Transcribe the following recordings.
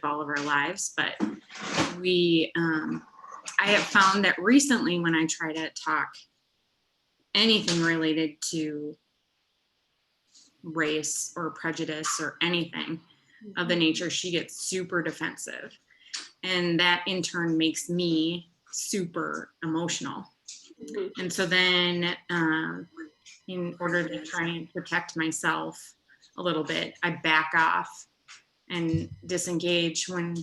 all of our lives, but I have found that recently when I try to talk anything related to race or prejudice or anything of the nature, she gets super defensive. And that in turn makes me super emotional. And so then in order to try and protect myself a little bit, I back off and disengage when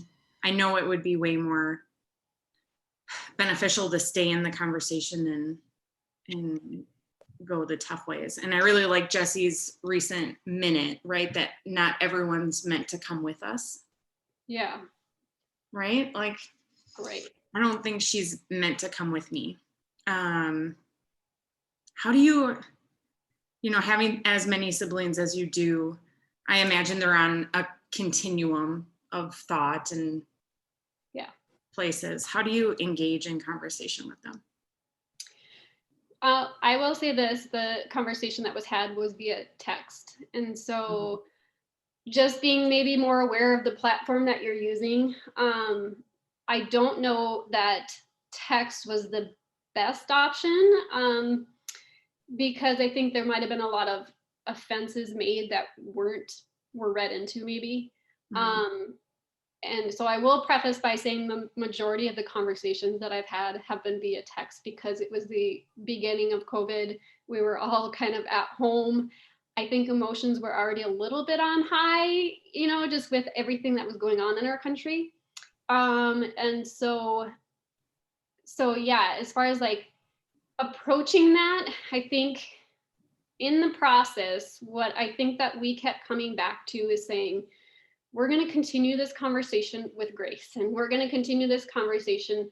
I know it would be way more beneficial to stay in the conversation and go the tough ways. And I really like Jesse's recent minute, right? That not everyone's meant to come with us. Yeah. Right? Like, right. I don't think she's meant to come with me. How do you having as many siblings as you do, I imagine they're on a continuum of thought and places. How do you engage in conversation with them? I will say this, the conversation that was had was via text. And so just being maybe more aware of the platform that you're using. I don't know that text was the best option because I think there might have been a lot of offenses made that were read into maybe. And so I will preface by saying the majority of the conversations that I've had have been via text because it was the beginning of COVID. We were all kind of at home. I think emotions were already a little bit on high, just with everything that was going on in our country. And so yeah, as far as like approaching that, I think in the process, what I think that we kept coming back to is saying, we're going to continue this conversation with grace, and we're going to continue this conversation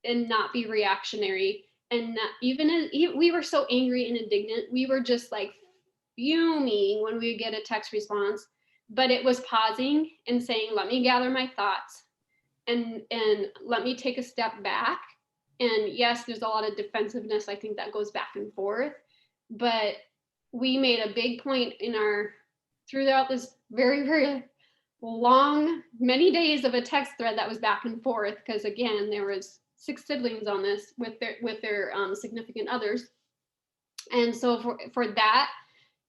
and not be reactionary. And not, even as we were so angry and indignant, we were just like fuming when we would get a text response, but it was pausing and saying, let me gather my thoughts and let me take a step back. And yes, there's a lot of defensiveness. I think that goes back and forth, but we made a big point throughout this very, very long, many days of a text thread that was back and forth. Because again, there was 6 siblings on this with their significant others. And so for that,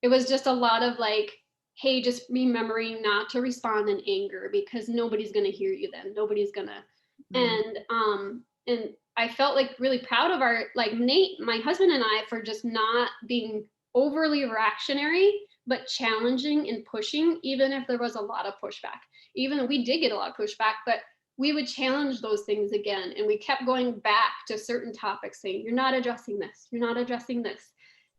it was just a lot of like, hey, just remembering not to respond in anger because nobody's going to hear you then. Nobody's going to. And I felt like really proud of Nate, my husband, and I for just not being overly reactionary, but challenging and pushing, even if there was a lot of pushback. Even though we did get a lot of pushback, but we would challenge those things again. And we kept going back to certain topics saying, you're not addressing this. You're not addressing this.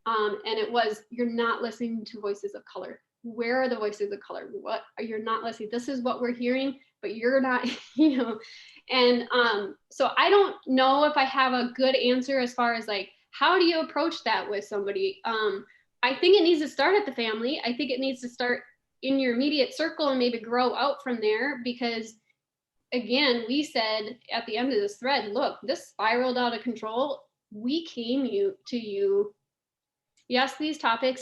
And it was, you're not listening to voices of color. Where are the voices of color? What you're not listening? This is what we're hearing, but you're not, And so I don't know if I have a good answer as far as like, how do you approach that with somebody? I think it needs to start at the family. I think it needs to start in your immediate circle and maybe grow out from there because again, we said at the end of this thread, look, this spiraled out of control. We came to you. Yes, these topics